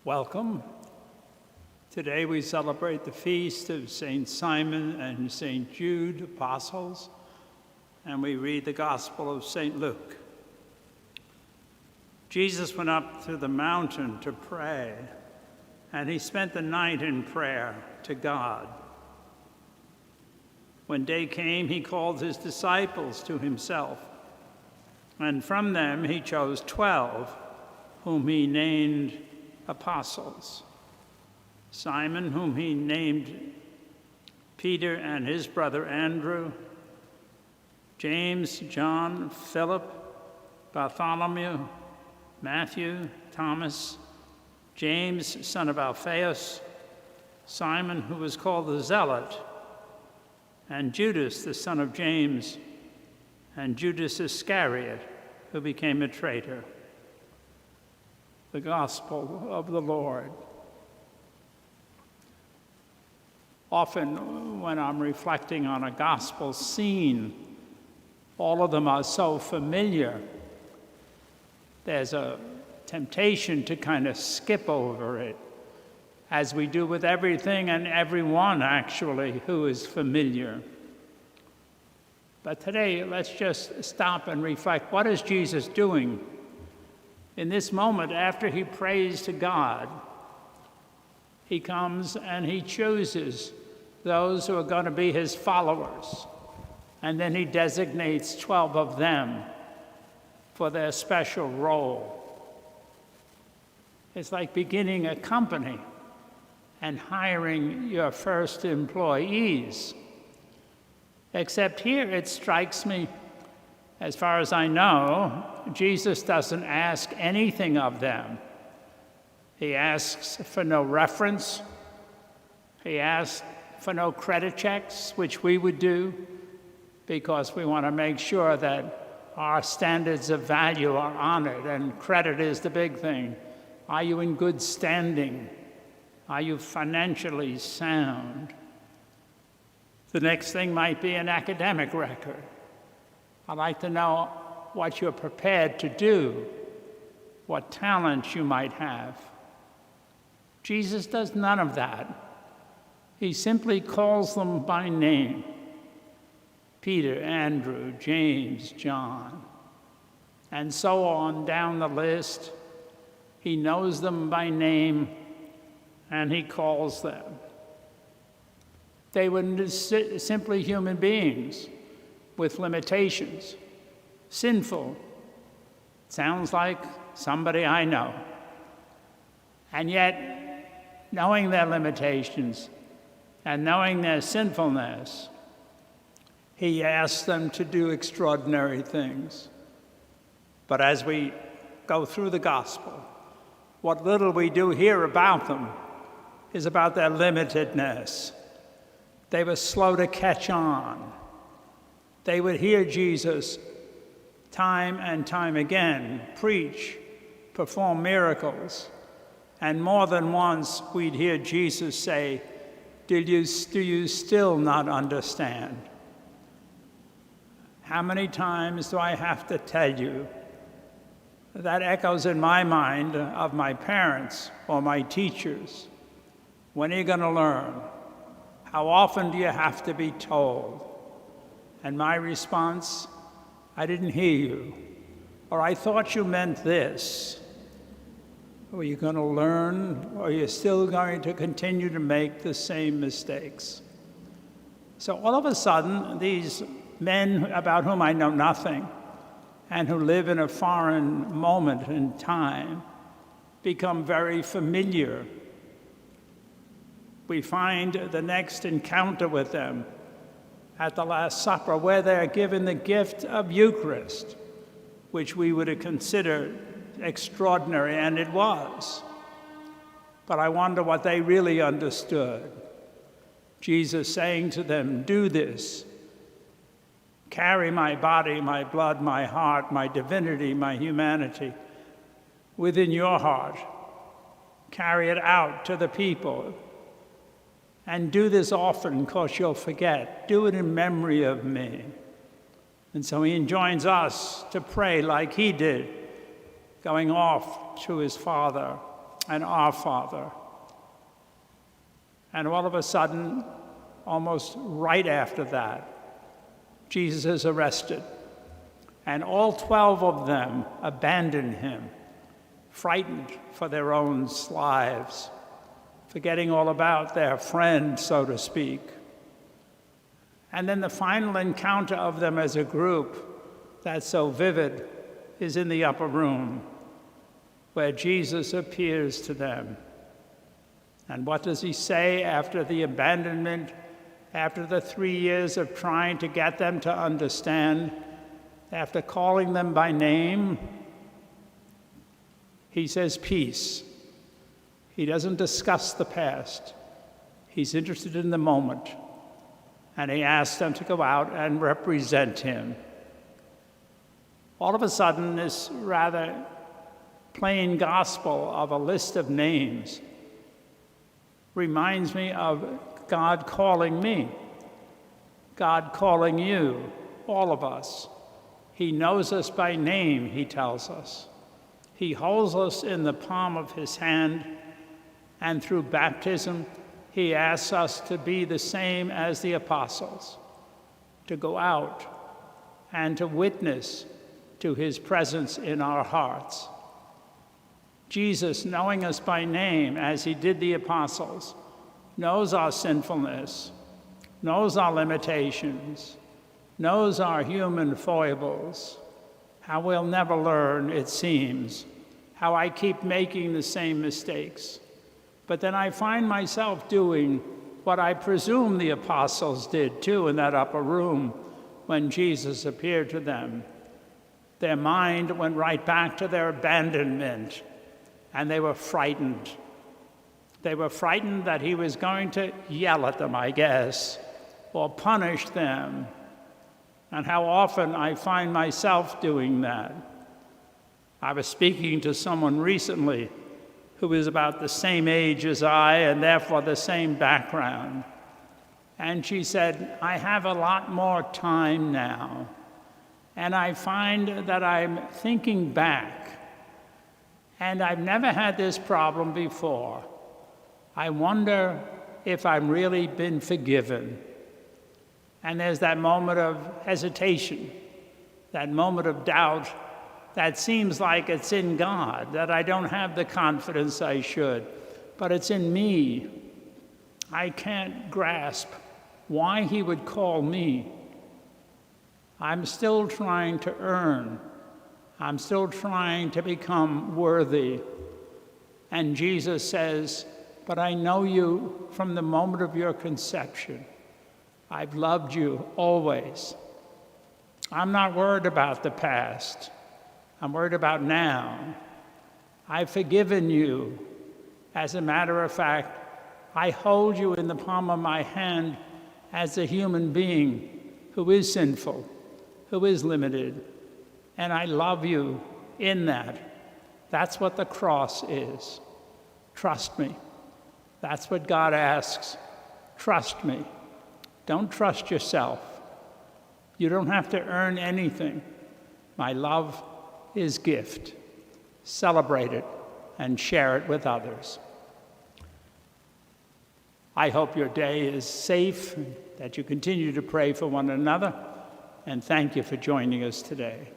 Welcome. Today we celebrate the feast of St. Simon and St. Jude, apostles, and we read the Gospel of St. Luke. Jesus went up to the mountain to pray, and he spent the night in prayer to God. When day came, he called his disciples to himself, and from them he chose 12, whom he named apostles. Simon, whom he named Peter, and his brother Andrew, James, John, Philip, Bartholomew, Matthew, Thomas, James, son of Alphaeus, Simon, who was called the Zealot, and Judas, the son of James, and Judas Iscariot, who became a traitor. The Gospel of the Lord. Often when I'm reflecting on a gospel scene, all of them are so familiar, there's a temptation to kind of skip over it, as we do with everything and everyone, actually, who is familiar. But today, let's just stop and reflect. What is Jesus doing? In this moment, after he prays to God, he comes and he chooses those who are going to be his followers. And then he designates 12 of them for their special role. It's like beginning a company and hiring your first employees. Except here it strikes me, as far as I know, Jesus doesn't ask anything of them. He asks for no reference. He asks for no credit checks, which we would do, because we want to make sure that our standards of value are honored, and credit is the big thing. Are you in good standing? Are you financially sound? The next thing might be an academic record. I'd like to know what you're prepared to do, what talents you might have. Jesus does none of that. He simply calls them by name: Peter, Andrew, James, John, and so on down the list. He knows them by name, and he calls them. They were simply human beings with limitations, sinful. Sounds like somebody I know. And yet, knowing their limitations and knowing their sinfulness, he asks them to do extraordinary things. But as we go through the gospel, what little we do hear about them is about their limitedness. They were slow to catch on. They would hear Jesus time and time again preach, perform miracles, and more than once we'd hear Jesus say, do you still not understand? How many times do I have to tell you? That echoes in my mind of my parents or my teachers. When are you going to learn? How often do you have to be told? And my response, I didn't hear you, or I thought you meant this. Are you going to learn, or are you still going to continue to make the same mistakes? So all of a sudden, these men about whom I know nothing and who live in a foreign moment in time become very familiar. We find the next encounter with them at the Last Supper, where they're given the gift of Eucharist, which we would have considered extraordinary, and it was. But I wonder what they really understood. Jesus saying to them, do this. Carry my body, my blood, my heart, my divinity, my humanity within your heart. Carry it out to the people. And do this often, because you'll forget. Do it in memory of me. And so he enjoins us to pray like he did, going off to his Father and Our Father. And all of a sudden, almost right after that, Jesus is arrested. And all 12 of them abandon him, frightened for their own lives, forgetting all about their friend, so to speak. And then the final encounter of them as a group that's so vivid is in the upper room, where Jesus appears to them. And what does he say after the abandonment, after the 3 years of trying to get them to understand, after calling them by name? He says, peace. He doesn't discuss the past. He's interested in the moment. And he asks them to go out and represent him. All of a sudden, this rather plain gospel of a list of names reminds me of God calling me, God calling you, all of us. He knows us by name, he tells us. He holds us in the palm of his hand, and through baptism, he asks us to be the same as the apostles, to go out and to witness to his presence in our hearts. Jesus, knowing us by name as he did the apostles, knows our sinfulness, knows our limitations, knows our human foibles, how we'll never learn, it seems, how I keep making the same mistakes. But then I find myself doing what I presume the apostles did too in that upper room when Jesus appeared to them. Their mind went right back to their abandonment, and they were frightened. They were frightened that he was going to yell at them, I guess, or punish them. And how often I find myself doing that. I was speaking to someone recently who is about the same age as I and therefore the same background. And she said, I have a lot more time now. And I find that I'm thinking back, and I've never had this problem before. I wonder if I've really been forgiven. And there's that moment of hesitation, that moment of doubt that seems like it's in God, that I don't have the confidence I should, but it's in me. I can't grasp why he would call me. I'm still trying to earn. I'm still trying to become worthy. And Jesus says, but I know you from the moment of your conception. I've loved you always. I'm not worried about the past. I'm worried about now. I've forgiven you. As a matter of fact, I hold you in the palm of my hand as a human being who is sinful, who is limited, and I love you in that. That's what the cross is. Trust me. That's what God asks. Trust me. Don't trust yourself. You don't have to earn anything. My love is gift. Celebrate it and share it with others. I hope your day is safe, that you continue to pray for one another, and thank you for joining us today.